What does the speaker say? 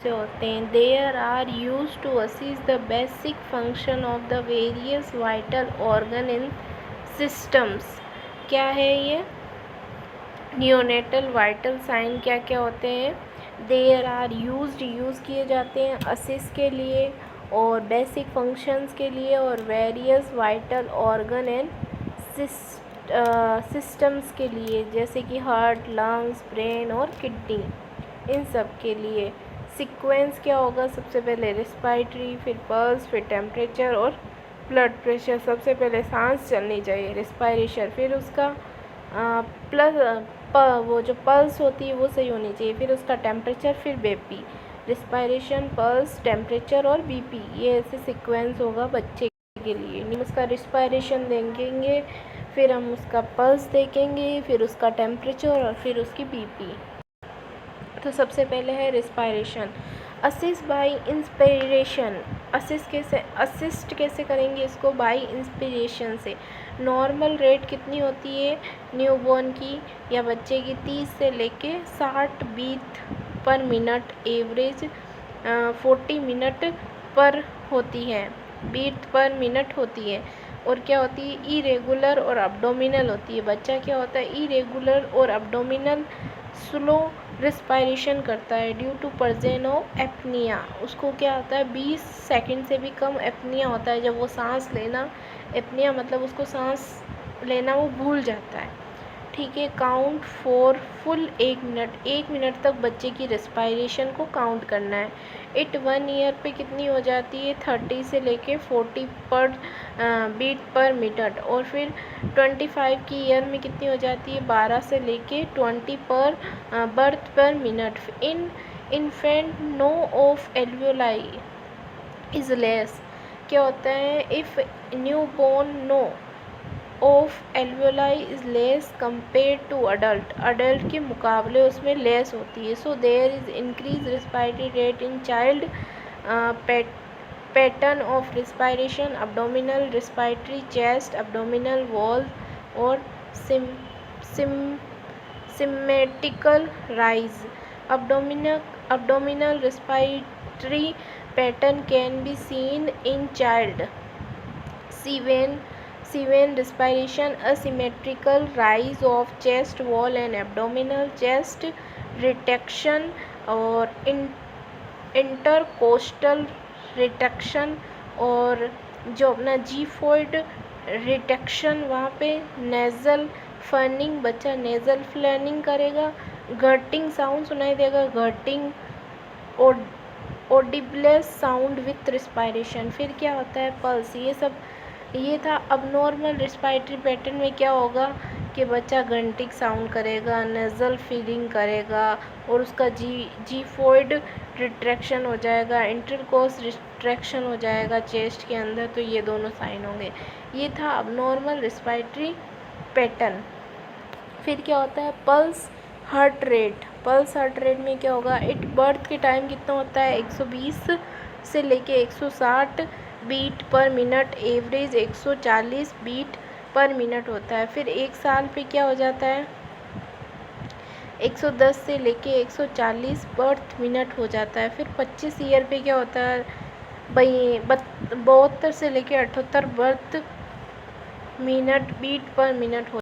से होते हैं। There are use to assist the basic function of the various vital organ in systems. क्या है ये? नियोनेटल वाइटल साइन क्या क्या होते हैं? देयर आर यूज़ किए जाते हैं असिस्ट के लिए और बेसिक फंक्शंस के लिए और various vital organ and systems के लिए, जैसे कि हार्ट, लंग्स, ब्रेन और किडनी, इन सब के लिए। सीक्वेंस क्या होगा? सबसे पहले रिस्पायरेटरी, फिर पल्स, फिर टेम्परेचर और ब्लड प्रेशर। सबसे पहले सांस चलनी चाहिए, रिस्पायरेशन, फिर उसका वो जो पल्स होती है वो सही होनी चाहिए, फिर उसका टेम्परेचर, फिर बीपी। रिस्पायरेशन, पल्स, टेम्परेचर और बीपी, ये ऐसे सीक्वेंस होगा बच्चे के लिए। हम उसका रिस्पायरेशन देखेंगे, फिर हम उसका पल्स देखेंगे, फिर उसका टेम्परेचर और फिर उसकी बीपी। तो सबसे पहले है respiration. Assist by inspiration. Assist कैसे करेंगे इसको? बाय इंस्पिरेशन से। नॉर्मल रेट कितनी होती है न्यूबॉर्न की या बच्चे की? 30 से लेके 60 beat per minute, average 40 minute पर होती है, बीट पर मिनट होती है। और क्या होती है? इरेगुलर और अब्डोमिनल होती है। बच्चा क्या होता है? इरेगुलर और अब्डोमिनल स्लो रिस्पायरेशन करता है due to presence of apnoea. उसको क्या होता है? 20 सेकंड से भी कम एपनिया होता है जब वो सांस लेना, एपनिया मतलब उसको सांस लेना वो भूल जाता है। ठीक है। काउंट फॉर फुल 1 मिनट तक बच्चे की रिस्पायरेशन को काउंट करना है। इट 1 ईयर पे कितनी हो जाती है? 30 से लेके 40 पर बीट पर मिनट। और फिर 25 की ईयर में कितनी हो जाती है? 12 से लेके 20 per breath per minute. In infant no of alveoli is less. क्या होता है? If newborn no of alveoli is less compare to adult के मुकाबले उसमें लेस होती है। So there is increase respiratory rate in child. Pattern of respiration, abdominal respiratory, chest, abdominal wall और symmetrical rise. Abdominal respiratory pattern can be seen in child. Severe respiration, asymmetrical rise of chest wall and abdominal, chest retraction और intercostal retraction और जो अपना xiphoid retraction, वहाँ पे nasal फर्निंग, बच्चा nasal फ्लर्निंग करेगा, घर्टिंग sound सुनाई देगा, घर्टिंग ऑडिबल साउंड विथ रिस्पायरेशन। फिर क्या होता है? पल्स। ये था। अब नॉर्मल रिस्पायरेटरी पैटर्न में क्या होगा कि बच्चा घंटिक साउंड करेगा, नेज़ल फीलिंग करेगा और उसका जीफॉइड रिट्रैक्शन हो जाएगा, इंटरकोस रिट्रैक्शन हो जाएगा चेस्ट के अंदर। तो ये दोनों साइन होंगे। ये था अब नॉर्मल रिस्पायरेटरी पैटर्न। फिर क्या होता है? Pulse heart rate. Pulse heart rate में क्या होगा? इट बर्थ के टाइम कितना होता है? 120 से लेके 160 beat per minute, average 140 beat per minute होता है। फिर 1 साल पे क्या हो जाता है? 110 से लेके 140 बर्थ मिनट हो जाता है। फिर 25 ईयर पे क्या होता है? 72 से लेके 78 breath minute, beat per minute हो